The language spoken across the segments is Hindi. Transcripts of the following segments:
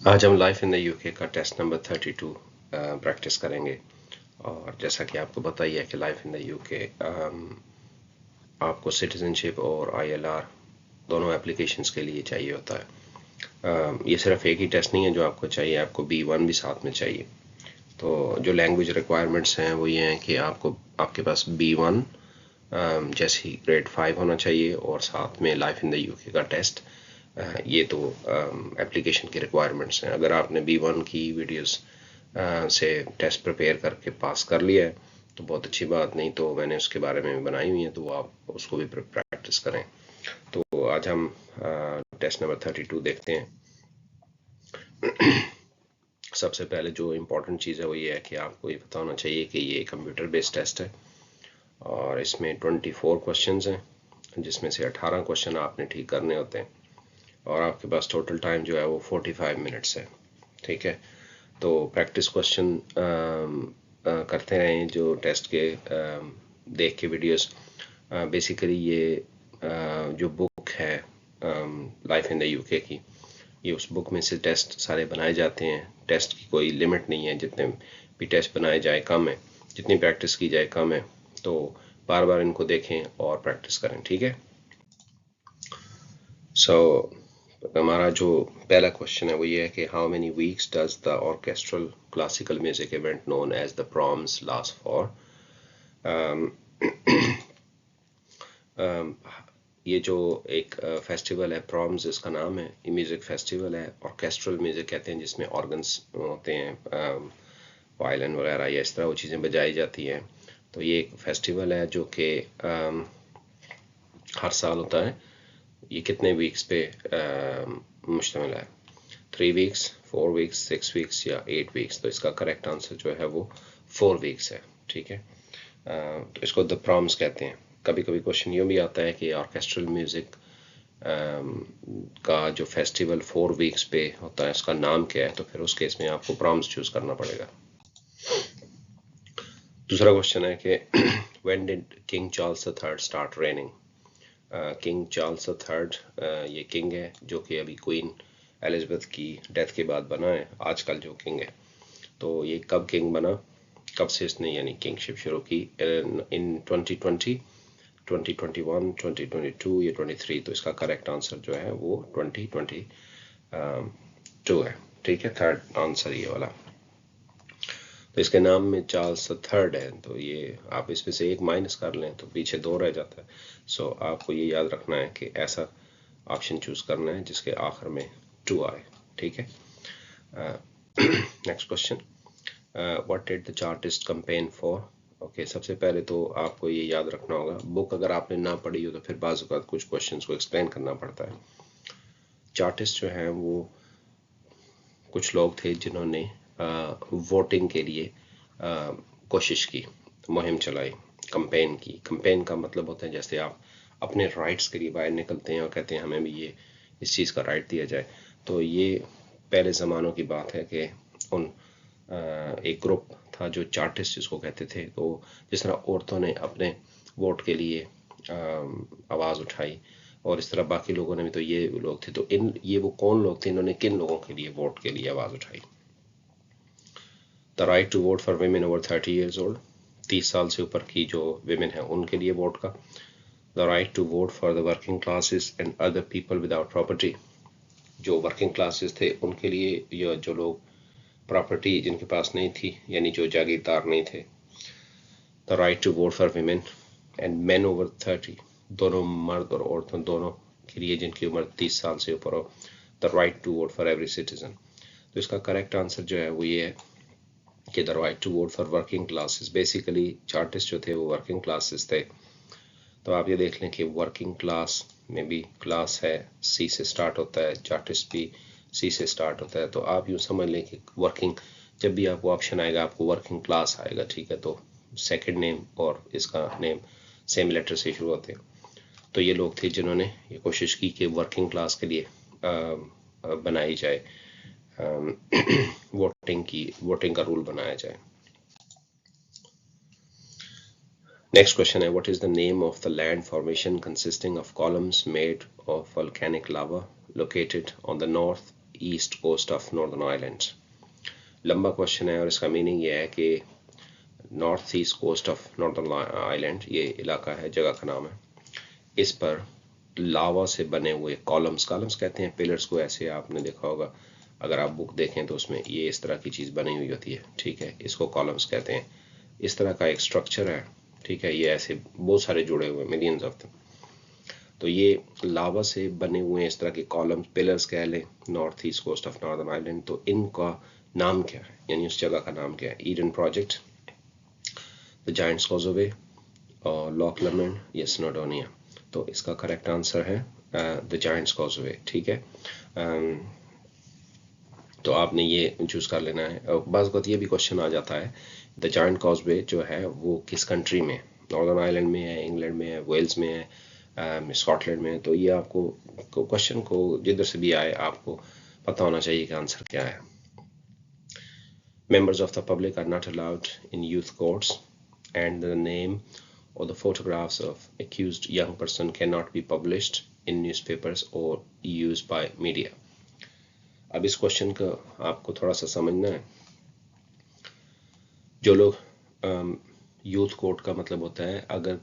आज हम लाइफ इन द यूके का टेस्ट नंबर 32 प्रैक्टिस करेंगे। और जैसा कि आपको पता ही है कि लाइफ इन द यूके आपको सिटीजनशिप और आईएलआर दोनों एप्लीकेशंस के लिए चाहिए होता है। ये सिर्फ एक ही टेस्ट नहीं है जो आपको चाहिए, आपको B1 भी साथ में चाहिए। तो जो लैंग्वेज रिक्वायरमेंट्स हैं वो ये हैं कि आपके पास B1 जैसे ही ग्रेड 5 होना चाहिए और साथ में लाइफ इन द यूके का टेस्ट। ये तो एप्लीकेशन की रिक्वायरमेंट्स हैं। अगर आपने B1 की वीडियोस से टेस्ट प्रिपेयर करके पास कर लिया है तो बहुत अच्छी बात, नहीं तो मैंने उसके बारे में बनाई हुई है, तो आप उसको भी प्रैक्टिस करें। तो आज हम टेस्ट नंबर 32 देखते हैं। सबसे पहले जो इम्पोर्टेंट चीज़ है वो ये है कि आपको ये पता होना चाहिए कि ये कंप्यूटर बेस्ड टेस्ट है और इसमें 24 क्वेश्चंस हैं, जिसमें से 18 क्वेश्चन आपने ठीक करने होते हैं और आपके पास टोटल टाइम जो है वो 45 मिनट्स है। ठीक है, तो प्रैक्टिस क्वेश्चन करते रहें जो टेस्ट के देख के वीडियोस। बेसिकली ये जो बुक है लाइफ इन द यूके की, ये उस बुक में से टेस्ट सारे बनाए जाते हैं। टेस्ट की कोई लिमिट नहीं है, जितने भी टेस्ट बनाए जाए कम है, जितनी प्रैक्टिस की जाए कम है। तो बार बार इनको देखें और प्रैक्टिस करें। ठीक है, सो हमारा जो पहला क्वेश्चन है वो ये है कि how many weeks does the orchestral classical music event known as the Proms last for. ये जो एक फेस्टिवल है प्रॉम्स, इसका नाम है, ये म्यूजिक फेस्टिवल है। ऑर्केस्ट्रल म्यूजिक कहते हैं जिसमें ऑर्गन्स होते हैं, वायलिन वगैरह या इस तरह वो चीज़ें बजाई जाती हैं। तो ये एक फेस्टिवल है जो कि हर साल होता है। ये कितने वीक्स पे मुश्तमिल है? 3 वीक्स, 4 वीक्स, 6 वीक्स या 8 वीक्स? तो इसका करेक्ट आंसर जो है वो 4 वीक्स है। ठीक है, तो इसको द प्रॉम्स कहते हैं। कभी कभी क्वेश्चन यूँ भी आता है कि ऑर्केस्ट्रल म्यूजिक का जो फेस्टिवल 4 वीक्स पे होता है उसका नाम क्या है, तो फिर उस केस में आपको प्रॉम्स चूज करना पड़ेगा। दूसरा क्वेश्चन है कि when did king Charles III start raining. King Charles III ये किंग है जो कि अभी क्वीन एलिजाबेथ की डेथ के बाद बना है, आजकल जो किंग है। तो ये कब किंग बना, कब से इसने यानी किंगशिप शुरू की? इन 2020, 2021, 2022 या 23? तो इसका करेक्ट आंसर जो है वो 2022 है। ठीक है, थर्ड आंसर ये वाला। तो इसके नाम में चार्ल्स III है, तो ये आप इसमें से एक माइनस कर लें तो पीछे 2 रह जाता है। सो आपको ये याद रखना है कि ऐसा ऑप्शन चूज करना है जिसके आखिर में 2 आए। ठीक है, next question, what did the chartist campaign for. Okay, सबसे पहले तो आपको ये याद रखना होगा, बुक अगर आपने ना पढ़ी हो तो फिर बाज़ औक़ात कुछ क्वेश्चंस को एक्सप्लेन करना पड़ता है। चार्टिस्ट जो हैं वो कुछ लोग थे जिन्होंने वोटिंग के लिए कोशिश की, मुहिम चलाई, कैंपेन की। कैंपेन का मतलब होता है जैसे आप अपने राइट्स के लिए बाहर निकलते हैं और कहते हैं हमें भी ये इस चीज़ का राइट दिया जाए। तो ये पहले ज़मानों की बात है कि उन एक ग्रुप था जो चार्टिस्ट जिसको कहते थे। तो जिस तरह औरतों ने अपने वोट के लिए आवाज़ उठाई और इस तरह बाकी लोगों ने भी, तो ये लोग थे। तो ये वो कौन लोग थे, इन्होंने किन लोगों के लिए वोट के लिए आवाज़ उठाई? The right to vote for women over 30 years old, 30 साल से ऊपर की जो women हैं उनके लिए वोट का। The right to vote for the working classes and other people without property, जो वर्किंग क्लासेस थे उनके लिए, या जो लोग प्रॉपर्टी जिनके पास नहीं थी यानी जो जागीरदार नहीं थे। The right to vote for women and men over 30, दोनों मर्द और औरतों दोनों के लिए जिनकी उम्र 30 साल से ऊपर हो। The right to vote for every citizen. तो इसका करेक्ट आंसर जो है वो ये है कि the right to vote for working classes. Basically Chartist जो थे वो वर्किंग क्लासेस थे। तो आप ये देख लें कि वर्किंग क्लास में भी क्लास है, सी से स्टार्ट होता है, चार्टिस्ट भी सी से स्टार्ट होता है। तो आप यूँ समझ लें कि वर्किंग, जब भी आपको ऑप्शन आएगा आपको वर्किंग क्लास आएगा। ठीक है, तो सेकंड नेम और इसका नेम सेम लेटर से शुरू होते हैं। तो ये लोग थे जिन्होंने ये कोशिश की कि वर्किंग क्लास के लिए बनाई जाए, वोटिंग का रूल बनाया जाए। नेक्स्ट क्वेश्चन है, what is the name of the land formation consisting of columns made of volcanic lava located on the north east coast of northern islands. लंबा क्वेश्चन है और इसका मीनिंग ये है कि north east coast of northern island, ये इलाका है, जगह का नाम है, इस पर लावा से बने हुए कॉलम्स, कॉलम्स कहते हैं पिलर्स को, ऐसे आपने देखा होगा, अगर आप बुक देखें तो उसमें ये इस तरह की चीज़ बनी हुई होती है, ठीक है, इसको कॉलम्स कहते हैं। इस तरह का एक स्ट्रक्चर है, ठीक है, ये ऐसे बहुत सारे जुड़े हुए, मिलियंस ऑफ them। तो ये लावा से बने हुए इस तरह के कॉलम्स, पिलर्स कह लें, north east coast of northern island. तो इनका नाम क्या है, यानी उस जगह का नाम क्या है? Eden project, the giants causeway, और लॉक लमेंड या स्नोडोनिया। तो इसका करेक्ट आंसर है द जायंट्स कॉजवे, ठीक है। तो आपने ये चूज कर लेना है। और बाज़ वक़्त ये भी क्वेश्चन आ जाता है, द जायंट कॉजवे जो है वो किस कंट्री में, नॉर्दर्न आयरलैंड में है, इंग्लैंड में है, वेल्स में है, स्कॉटलैंड में है। तो ये आपको क्वेश्चन को जिधर से भी आए आपको पता होना चाहिए कि आंसर क्या है। Members of the public are not allowed in youth courts, and the name or the photographs of accused young person cannot be published in newspapers or used by media. अब इस क्वेश्चन का आपको थोड़ा सा समझना है। जो लोग यूथ कोर्ट का मतलब होता है अगर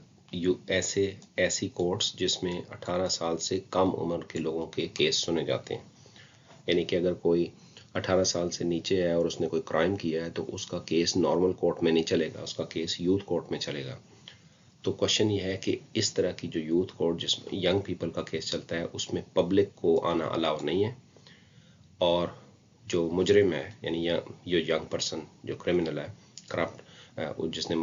ऐसी कोर्ट्स जिसमें 18 साल से कम उम्र के लोगों के केस सुने जाते हैं, यानी कि अगर कोई 18 साल से नीचे है और उसने कोई क्राइम किया है तो उसका केस नॉर्मल कोर्ट में नहीं चलेगा, उसका केस यूथ कोर्ट में चलेगा। तो क्वेश्चन ये है कि इस तरह की जो यूथ कोर्ट जिसमें यंग पीपल का केस चलता है उसमें पब्लिक को आना अलाउ नहीं है, और जो मुजरिम है यानी जो यंग पर्सन जो क्रिमिनल है, करप्ट, जिसने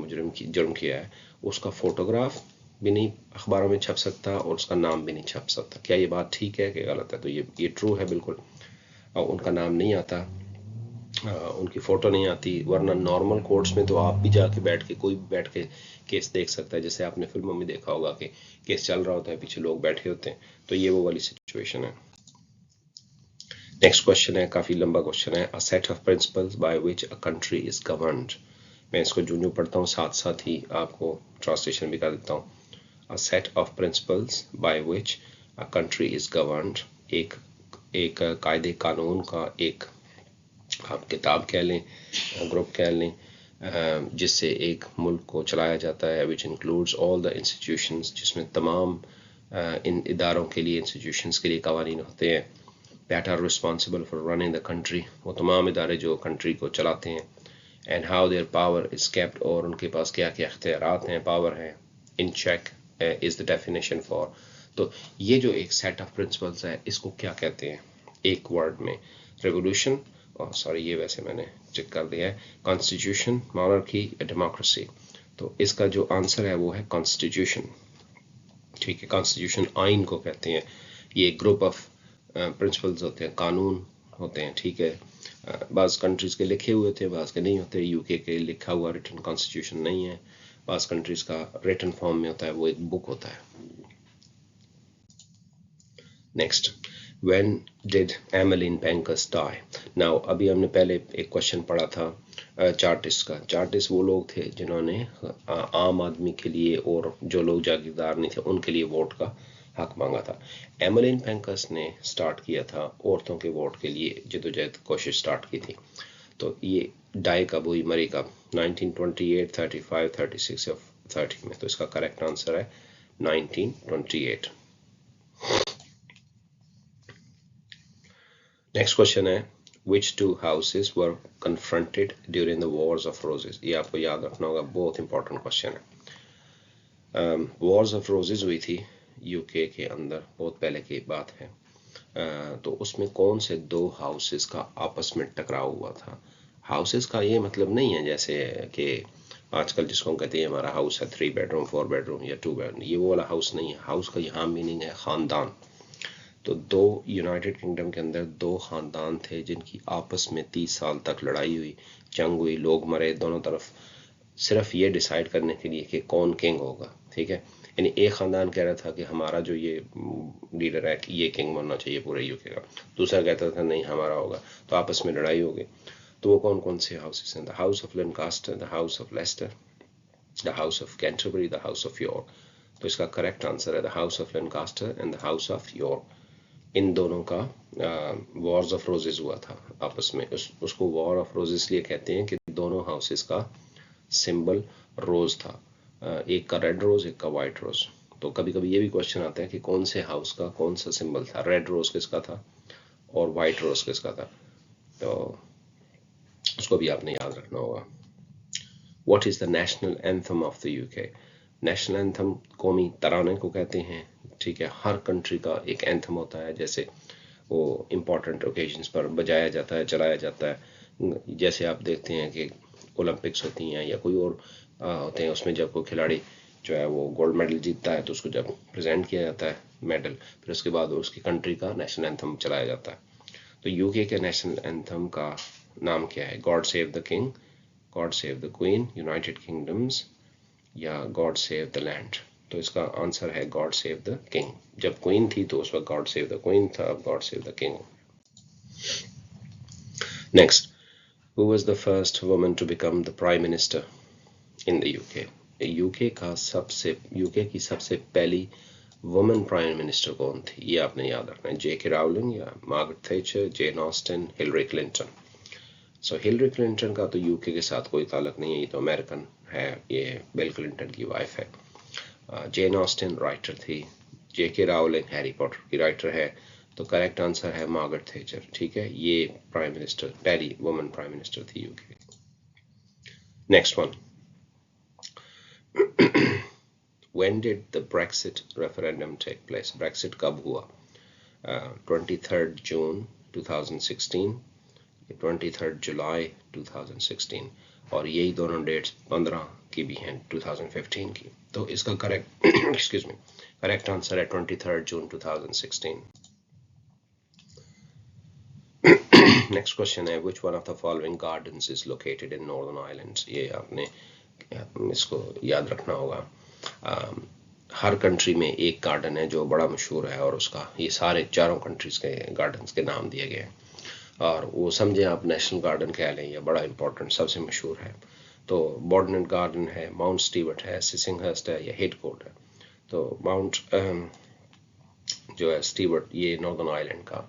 जुर्म किया है, उसका फोटोग्राफ भी नहीं अखबारों में छप सकता और उसका नाम भी नहीं छप सकता। क्या ये बात ठीक है कि गलत है? तो ये ट्रू है बिल्कुल। और उनका नाम नहीं आता, उनकी फ़ोटो नहीं आती, वरना नॉर्मल कोर्ट्स में तो आप भी जाके बैठ के, कोई भी बैठ के केस देख सकता है, जैसे आपने फिल्मों में देखा होगा कि केस चल रहा होता है, पीछे लोग बैठे होते हैं। तो ये वो वाली सिचुएशन है। नेक्स्ट क्वेश्चन है, काफ़ी लंबा क्वेश्चन है। A set of principles by which a country is governed. मैं इसको जो पढ़ता हूँ साथ साथ ही आपको ट्रांसलेशन भी कर देता हूँ। A set of principles by which a country is governed, एक कायदे कानून का एक, आप किताब कह लें, ग्रुप कह लें, जिससे एक मुल्क को चलाया जाता है, which includes all the institutions, जिसमें तमाम इन इदारों के लिए, इंस्टीट्यूशंस के लिए कवानीन होते हैं, that are responsible for running the country, वो तमाम इदारे जो कंट्री को चलाते हैं, and how their power is kept, और उनके पास क्या क्या इख्तियारात हैं, पावर हैं, in check is the definition for. तो ये जो एक सेट ऑफ प्रिंसिपल्स है, इसको क्या कहते हैं एक वर्ड में? रेवोल्यूशन, और सॉरी ये वैसे मैंने चेक कर दिया है, कॉन्स्टिट्यूशन, मॉनर्की या डेमोक्रेसी। तो इसका जो आंसर है वो है कॉन्स्टिट्यूशन, ठीक है। कॉन्स्टिट्यूशन आइन को कहते हैं। ये एक ग्रुप ऑफ प्रिंसिपल्स होते हैं, कानून होते हैं, ठीक है। बाज़ कंट्रीज के लिखे हुए थे, बाज़ के नहीं होते। यूके के लिखा हुआ रिटन कॉन्स्टिट्यूशन नहीं है, बाज़ कंट्रीज का रिटन फॉर्म में होता है, वो एक बुक होता है। Next, when did Emmeline Pankhurst die? Now अभी हमने पहले एक क्वेश्चन पढ़ा था चार्टिस्ट का। चार्टिस्ट वो लोग थे जिन्होंने आम आदमी के लिए और जो लोग जागीरदार नहीं थे उनके लिए वोट का हक मांगा था। एमेलिन पैंकर्स ने स्टार्ट किया था औरतों के वोट के लिए जदोजहद, कोशिश स्टार्ट की थी। तो ये डाई कब हुई, मरी कब? 1928, 35, 36 या 30 में। तो इसका करेक्ट आंसर है 1928। नेक्स्ट क्वेश्चन है, which two houses were confronted during the wars of roses? ये आपको याद रखना होगा, बहुत इंपॉर्टेंट क्वेश्चन है। वॉर्स ऑफ रोजेज हुई थी यूके के अंदर, बहुत पहले की बात है। तो उसमें कौन से दो हाउसेस का आपस में टकराव हुआ था? हाउसेस का ये मतलब नहीं है जैसे कि आजकल जिसको हम कहते हैं हमारा हाउस है 3 बेडरूम 4 बेडरूम या 2 बेडरूम, ये वो वाला हाउस नहीं है। हाउस का यहाँ मीनिंग है खानदान। तो दो यूनाइटेड किंगडम के अंदर दो खानदान थे जिनकी आपस में 30 साल तक लड़ाई हुई, जंग हुई, लोग मरे दोनों तरफ, सिर्फ ये डिसाइड करने के लिए कि कौन किंग होगा, ठीक है। यानी एक खानदान कह रहा था कि हमारा जो ये लीडर है ये किंग बनना चाहिए पूरे यूके का, दूसरा कहता था नहीं हमारा होगा। तो आपस में लड़ाई हो गई। तो वो कौन कौन से हाउसेस हैं? The house of Lancaster, the house of Leicester, the house of Canterbury, the house of York. तो इसका करेक्ट आंसर है the house of Lancaster and the house of York. इन दोनों का वॉर्स ऑफ रोजेस हुआ था आपस में। उसको वॉर ऑफ रोजेस इसलिए कहते हैं कि दोनों हाउसेस का सिंबल रोज था, एक का रेड रोज एक का वाइट रोज। तो कभी कभी ये भी क्वेश्चन आता है कि कौन से हाउस का कौन सा सिंबल था, रेड रोज किसका था और वाइट रोज किसका था, तो उसको भी आपने याद रखना होगा। What is the national anthem of the UK? National anthem कौमी तराने को कहते हैं, ठीक है। हर कंट्री का एक एंथम होता है, जैसे वो इम्पोर्टेंट ओकेजन्स पर बजाया जाता है, चलाया जाता है। जैसे आप देखते हैं कि ओलंपिक्स होती हैं या कोई और होते हैं, उसमें जब कोई खिलाड़ी जो है वो गोल्ड मेडल जीतता है तो उसको जब प्रेजेंट किया जाता है मेडल, फिर उसके बाद उसकी कंट्री का नेशनल एंथम चलाया जाता है। तो यूके के नेशनल एंथम का नाम क्या है? God save the king, God save the queen, United kingdoms या गॉड सेव द लैंड? तो इसका आंसर है गॉड सेव द किंग। जब क्वीन थी तो उस वक्त गॉड सेव द क्वीन था, अब God save the king. Next, who was the first woman to become the prime minister in the UK? UK की सबसे पहली वुमेन प्राइम मिनिस्टर कौन थी? ये आपने याद रखना है, जेके राउलिंग या Margaret Thatcher, Jane Austen, Hillary Clinton. So Hillary Clinton का तो यूके के साथ कोई ताल्लुक नहीं है, ये तो अमेरिकन है, ये बिल क्लिंटन की वाइफ है। जेन ऑस्टिन राइटर थी, जेके राउलिंग हैरी पॉटर की राइटर है, तो करेक्ट आंसर है मार्गरेट थैचर, ठीक है। ये प्राइम मिनिस्टर, पहली वुमेन प्राइम मिनिस्टर थी UK. Next one, when did the Brexit referendum take place? Brexit कब हुआ? 23rd June 2016, 23rd July 2016, और यही दोनों डेट्स 15 की भी हैं 2015 की। तो इसका correct excuse me, correct answer है 23rd June 2016। नेक्स्ट क्वेश्चन है, which one of the following gardens is located in Northern Ireland? ये आपने इसको याद रखना होगा। हर कंट्री में एक गार्डन है जो बड़ा मशहूर है और उसका ये सारे चारों कंट्रीज के गार्डन्स के नाम दिए गए हैं, और वो समझे आप नेशनल गार्डन कह लें या बड़ा इंपॉर्टेंट सबसे मशहूर है। तो बॉर्डनेट गार्डन है, माउंट स्टीवर्ट है, सिसिंगहर्स्ट है या हिडकोट है। तो माउंट जो है स्टीवर्ट, ये नॉर्दर्न आयरलैंड का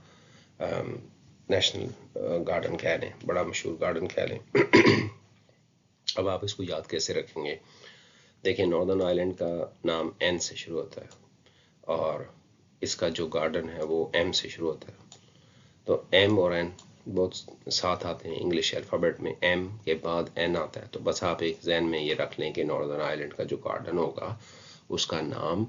नेशनल गार्डन कह लें, बड़ा मशहूर गार्डन कह लें। अब आप इसको याद कैसे रखेंगे? देखिए, नॉर्दर्न आयरलैंड का नाम एन से शुरू होता है और इसका जो गार्डन है वो एम से शुरू होता है। तो एम और एन बहुत साथ आते हैं इंग्लिश अल्फ़ाबेट में, एम के बाद एन आता है। तो बस आप एक जहन में ये रख लें कि नॉर्दर्न आयरलैंड का जो गार्डन होगा उसका नाम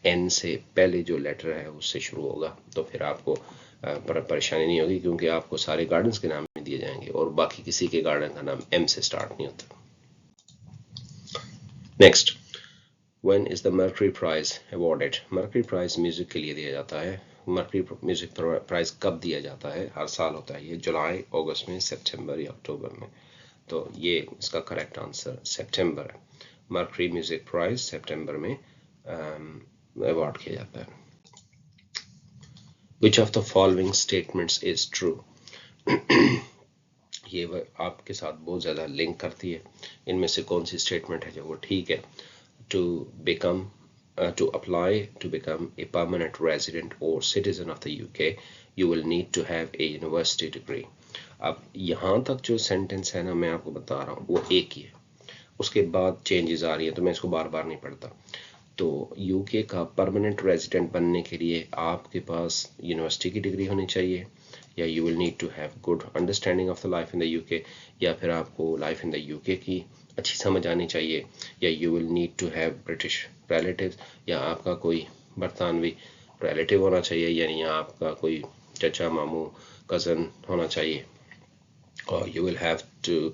एन से पहले जो लेटर है उससे शुरू होगा। तो फिर आपको परेशानी नहीं होगी, क्योंकि आपको सारे गार्डन्स के नाम में दिए जाएंगे और बाकी किसी के गार्डन का नाम एम से स्टार्ट नहीं होता। Next, when is the Mercury Prize awarded? Mercury Prize music के लिए दिया जाता है। Mercury म्यूजिक प्राइज कब दिया जाता है? हर साल होता है ये, जुलाई, अगस्त में, सितंबर या अक्टूबर में। तो ये इसका करेक्ट आंसर सितंबर है। Mercury म्यूजिक प्राइज सितंबर में अवार्ड किया जाता है। Which of the following statements is true? ये आपके साथ बहुत ज़्यादा लिंक करती है। इनमें से कौन सी स्टेटमेंट है जो वो ठीक है? To become to apply to become a permanent resident or citizen of the UK, you will need to have a university degree. अब यहाँ तक जो सेंटेंस है ना, मैं आपको बता रहा हूँ वो एक ही है, उसके बाद चेंजेस आ रही है, तो मैं इसको बार बार नहीं पढ़ता। तो यूके का परमानेंट रेजिडेंट बनने के लिए आपके पास यूनिवर्सिटी की डिग्री होनी चाहिए, या you will need to have good understanding of the life in the UK, या फिर आपको लाइफ इन द यूके की अच्छी समझ आनी चाहिए, या you will need to have British relatives, या आपका कोई बरतानवी रिलेटिव होना चाहिए, यानी आपका कोई चचा, मामू, कज़न होना चाहिए, और you will have to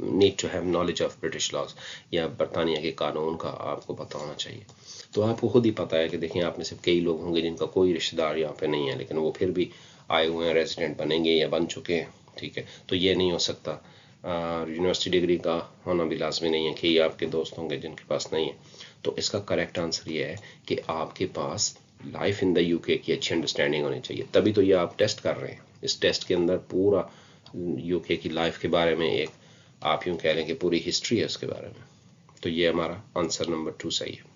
need to have knowledge of British laws, या बरतानिया के कानून का आपको पता होना चाहिए। तो आपको खुद ही पता है कि देखिए, आप में से कई लोग होंगे जिनका कोई रिश्तेदार यहाँ पे नहीं है, लेकिन वो फिर भी आए हुए हैं, रेजिडेंट बनेंगे या बन चुके हैं, ठीक है। तो ये नहीं हो सकता। यूनिवर्सिटी डिग्री का होना भी लाजमी नहीं है कि ये आपके दोस्त होंगे जिनके पास नहीं है। तो इसका करेक्ट आंसर ये है कि आपके पास लाइफ इन द यूके की अच्छी अंडरस्टैंडिंग होनी चाहिए, तभी तो ये आप टेस्ट कर रहे हैं। इस टेस्ट के अंदर पूरा यूके की लाइफ के बारे में, एक आप यूँ कह लें कि पूरी हिस्ट्री है उसके बारे में। तो ये हमारा आंसर नंबर 2 सही है।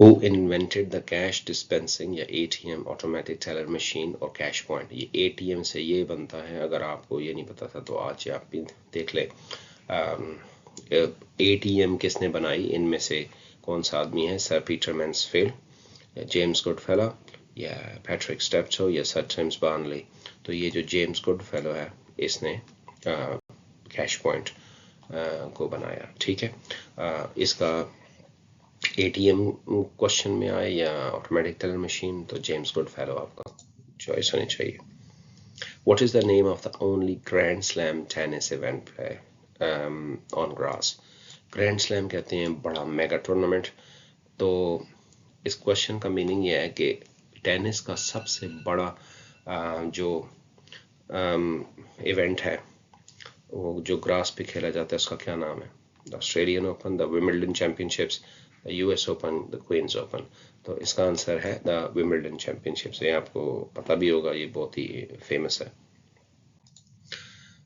Who invented the cash dispensing या ATM ऑटोमेटिक टेलर मशीन और कैश पॉइंट? ये ATM से ये बनता है, अगर आपको ये नहीं पता था तो आज आप भी देख ले। ATM किसने बनाई, इनमें से कौन सा आदमी है? सर पीटर मैन्सफील्ड या जेम्स गुडफेलो या पैट्रिक स्टेप्टो या सर टिम्स बार्नली? तो ये जो जेम्स गुडफेलो है इसने कैश पॉइंट को बनाया। ठीक है, इसका ATM क्वेश्चन में आए या ऑटोमेटिक टेलर मशीन तो जेम्स गुडफेलो आपका चॉइस होनी चाहिए। What is the name of the only Grand Slam tennis event on grass? Grand Slam कहते हैं बड़ा मेगा टूर्नामेंट। तो इस क्वेश्चन का मीनिंग ये है कि टेनिस का सबसे बड़ा जो इवेंट है वो जो ग्रास पे खेला जाता है उसका क्या नाम है? The Australian Open, the Wimbledon Championships, the US Open, the Queen's Open. तो इसका आंसर है द विंबलडन चैंपियनशिप्स। ये आपको पता भी होगा, ये बहुत ही फेमस है।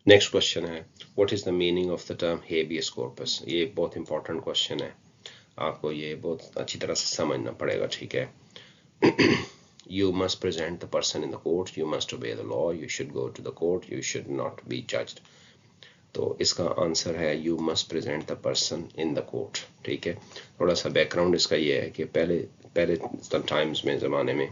नेक्स्ट क्वेश्चन है what is the meaning of the term habeas corpus? ये बहुत इंपॉर्टेंट क्वेश्चन है, आपको ये बहुत अच्छी तरह से समझना पड़ेगा। ठीक है, you must present the person in the court, you must obey the law, you should go to the court, you should not be judged। तो इसका आंसर है you must present the person in the court. ठीक है, थोड़ा सा बैकग्राउंड इसका ये है कि पहले टाइम्स में ज़माने में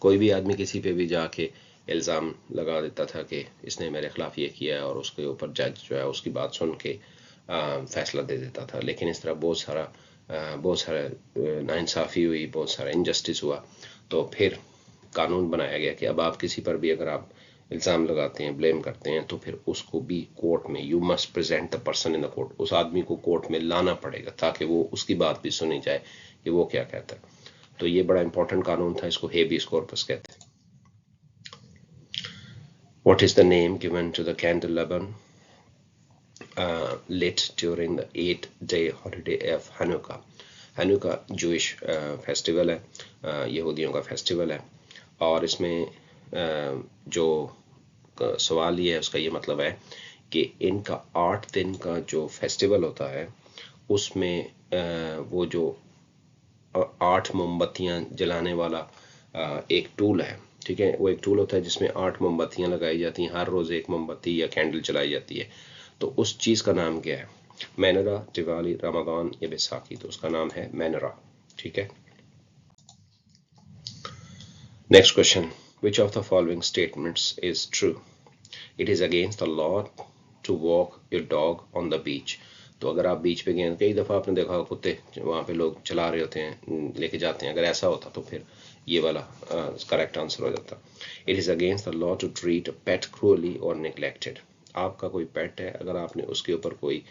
कोई भी आदमी किसी पे भी जाके इल्ज़ाम लगा देता था कि इसने मेरे खिलाफ ये किया है और उसके ऊपर जज जो है उसकी बात सुन के फैसला दे देता था। लेकिन इस तरह बहुत सारा नाइंसाफ़ी हुई, बहुत सारा इनजस्टिस हुआ, तो फिर कानून बनाया गया कि अब आप किसी पर भी अगर आप इल्ज़ाम लगाते हैं, ब्लेम करते हैं, तो फिर उसको भी कोर्ट में you must present the person in the court, उस आदमी को कोर्ट में लाना पड़ेगा ताकि वो उसकी बात भी सुनी जाए कि वो क्या कहता है। तो ये बड़ा इंपॉर्टेंट कानून था, इसको हेबियस कॉर्पस कहते हैं। What is the name given to the candelabrum lit during the 8-day holiday of Hanukkah? Hanukkah Jewish festival है, यहूदियों का फेस्टिवल है, और इसमें जो सवाल ये है उसका ये मतलब है कि इनका 8 दिन का जो फेस्टिवल होता है उसमें वो जो 8 मोमबत्तियां जलाने वाला एक टूल है। ठीक है, वो एक टूल होता है जिसमें 8 मोमबत्तियां लगाई जाती हैं, हर रोज एक मोमबत्ती या कैंडल जलाई जाती है। तो उस चीज का नाम क्या है? मेनरा, दिवाली, रमजान या बैसाखी? तो उसका नाम है मेनरा। ठीक है, next question, which of the following statements is true? It is against the law to walk your dog on the beach। तो अगर आप बीच पे गए, कई दफ़ा आपने देखा कुत्ते वहाँ पे लोग चला रहे होते हैं, लेके जाते हैं, अगर ऐसा होता तो फिर ये वाला करेक्ट आंसर हो जाता। It is against the law to treat pet cruelly और नेग्लेक्टेड। आपका कोई पेट है, अगर आपने उसके ऊपर कोई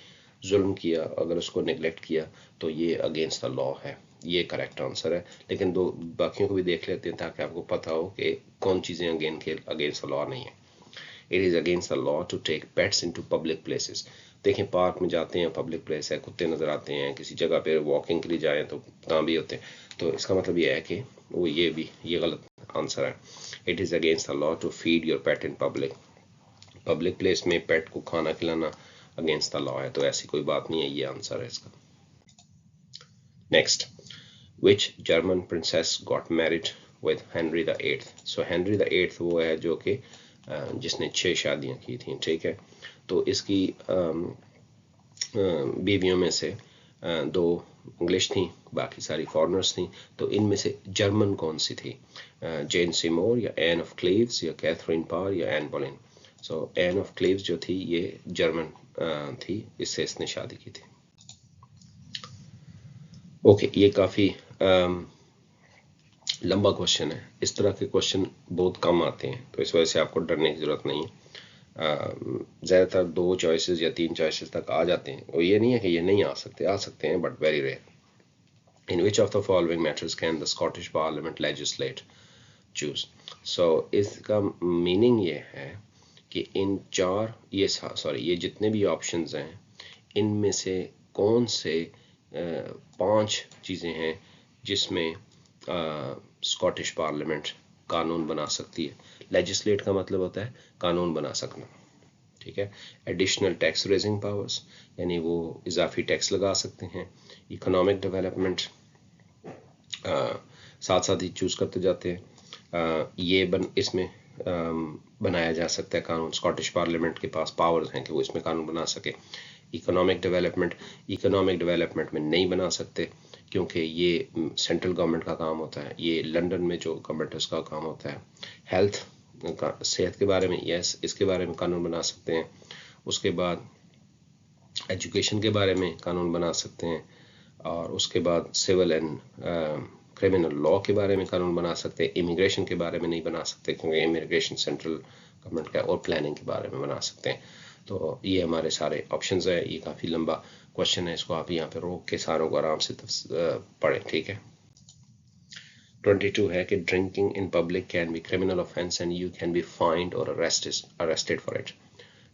जुल्म किया, अगर उसको नेग्लेक्ट किया, तो ये अगेंस्ट द लॉ है, ये करेक्ट आंसर है। लेकिन दो बाकियों को भी देख लेते हैं ताकि आपको पता हो कि कौन चीज़ें अगेंस्ट द लॉ नहीं है। It is against the law to take pets into public places. देखें, पार्क में जाते हैं, पब्लिक प्लेस है, कुत्ते नज़र आते हैं, किसी जगह पे वॉकिंग के लिए जाएं तो भी होते हैं, तो इसका मतलब ये है कि वो ये गलत आंसर है। It is against the law to feed your pet in public place में पेट को खाना खिलाना अगेंस्ट द लॉ है, तो ऐसी कोई बात नहीं है, ये आंसर है इसका। Next, which German princess got married with Henry the eighth? So Henry the eighth वो है जो कि जिसने 6 शादियां की थी। ठीक है, तो इसकी बीवियों में से 2 इंग्लिश थी, बाकी सारी फॉरेनर्स थी। तो इनमें से जर्मन कौन सी थी? जेन सीमोर या एन ऑफ क्लीव्स या कैथरीन पार या Anne Boleyn? So Anne of Cleves जो थी ये जर्मन थी, इससे इसने शादी की थी। ओके, ये काफ़ी लंबा क्वेश्चन है, इस तरह के क्वेश्चन बहुत कम आते हैं, तो इस वजह से आपको डरने की ज़रूरत नहीं है। ज़्यादातर 2 चॉइसेस या 3 चॉइसेस तक आ जाते हैं, और ये नहीं है कि ये नहीं आ सकते हैं, but very rare. In which of the following matters can the Scottish parliament legislate choose? So इसका मीनिंग ये है कि इन 4 ये जितने भी ऑप्शंस हैं इनमें से कौन से 5 चीज़ें हैं जिसमें स्कॉटिश पार्लियामेंट कानून बना सकती है। लेजिस्लेट का मतलब होता है कानून बना सकना। ठीक है, एडिशनल टैक्स रेजिंग पावर्स, यानी वो इजाफी टैक्स लगा सकते हैं। इकोनॉमिक डेवलपमेंट, साथ साथ ही चूज़ करते जाते हैं। इसमें बनाया जा सकता है कानून, स्कॉटिश पार्लियामेंट के पास पावर्स हैं कि वो इसमें कानून बना सके। इकोनॉमिक डेवलपमेंट में नहीं बना सकते क्योंकि ये सेंट्रल गवर्नमेंट का काम होता है, ये लंदन में जो गवर्नमेंट है उसका काम होता है। हेल्थ सेहत के बारे में यस, इसके बारे में कानून बना सकते हैं। उसके बाद एजुकेशन के बारे में कानून बना सकते हैं, और उसके बाद सिविल एंड क्रिमिनल लॉ के बारे में कानून बना सकते हैं। इमिग्रेशन के बारे में नहीं बना सकते क्योंकि इमिग्रेशन सेंट्रल गवर्नमेंट का, और प्लानिंग के बारे में बना सकते हैं। तो ये हमारे सारे ऑप्शंस है। ये काफ़ी लंबा क्वेश्चन है, इसको आप यहाँ पे रोक के सारों को आराम से पढ़ें, ठीक है। 22 है कि drinking in public can be criminal offence and you can be fined और arrested for it.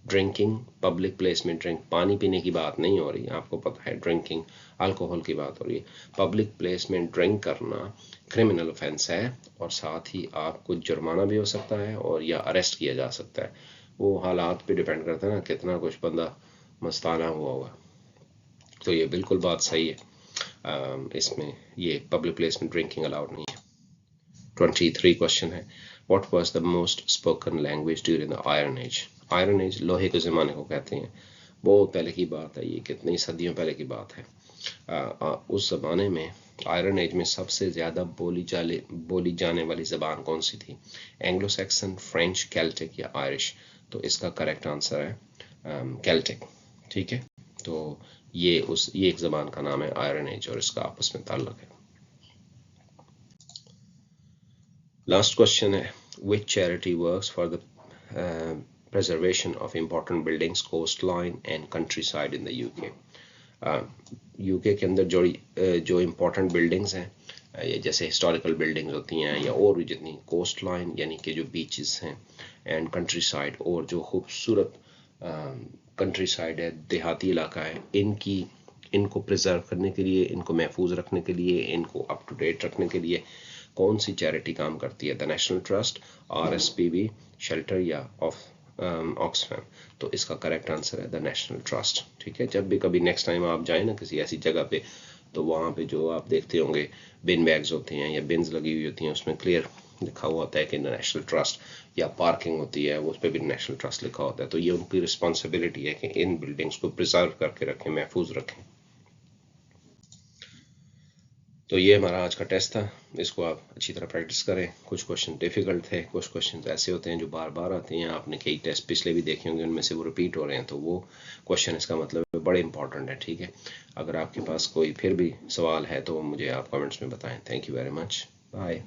Drinking public place में, ड्रिंक पानी पीने की बात नहीं हो रही, आपको पता है ड्रिंकिंग अल्कोहल की बात हो रही है। पब्लिक प्लेस में ड्रिंक करना क्रिमिनल ऑफेंस है, और साथ ही आपको जुर्माना भी हो सकता है और या अरेस्ट किया जा सकता है। वो हालात पे डिपेंड करता है ना, कितना कुछ बंदा मस्ताना हुआ होगा। तो ये बिल्कुल बात सही है, इसमें ये पब्लिक प्लेस में ड्रिंकिंग अलाउड नहीं है। 23 क्वेश्चन है, what was the most spoken language during the Iron Age. Iron Age लोहे के ज़माने को कहते हैं, बहुत पहले की बात है, ये कितनी सदियों पहले की बात है। उस ज़माने में आयरन एज में सबसे ज़्यादा बोली जाने वाली ज़बान कौन सी थी? एंग्लो सैक्सन, फ्रेंच, केल्टिक या आयरिश? तो इसका करेक्ट आंसर है केल्टिक, ठीक है। तो ये एक ज़बान का नाम है आयरन एज, और इसका आपस में ताल्लुक है। लास्ट क्वेश्चन है, which charity works for the preservation of important buildings, coastline and countryside in the UK। UK के अंदर जो इम्पोर्टेंट बिल्डिंग्स हैं, ये जैसे हिस्टोरिकल बिल्डिंग्स होती हैं, या और भी जितनी कोस्ट लाइन यानी कि जो बीचेस हैं, एंड कंट्री साइड, और जो खूबसूरत कंट्री साइड है, देहाती इलाका है, इनको प्रिजर्व करने के लिए, इनको महफूज रखने के लिए, इनको अप टू डेट रखने के लिए कौन सी चैरिटी काम करती है? The national trust, RSPB, shelter या ऑक्सफैम? तो इसका करेक्ट आंसर है द नेशनल ट्रस्ट, ठीक है। जब भी कभी नेक्स्ट टाइम आप जाए ना किसी ऐसी जगह पे, तो वहाँ पे जो आप देखते होंगे बिन बैग्स होते हैं या बिन्स लगी हुई होती हैं, उसमें क्लियर लिखा हुआ होता है कि नेशनल ट्रस्ट, या पार्किंग होती है उस पर भी नेशनल ट्रस्ट लिखा होता है। तो ये उनकी रिस्पॉन्सिबिलिटी है कि इन बिल्डिंग्स को प्रिजर्व करके रखें, महफूज रखें। तो ये हमारा आज का टेस्ट था, इसको आप अच्छी तरह प्रैक्टिस करें। कुछ क्वेश्चन डिफ़िकल्ट थे, कुछ क्वेश्चन ऐसे होते हैं जो बार बार आते हैं, आपने कई टेस्ट पिछले भी देखे होंगे, उनमें से वो रिपीट हो रहे हैं, तो वो क्वेश्चन इसका मतलब बड़े इंपॉर्टेंट है, ठीक है। अगर आपके पास कोई फिर भी सवाल है तो मुझे आप कमेंट्स में बताएं। Thank you very much, bye.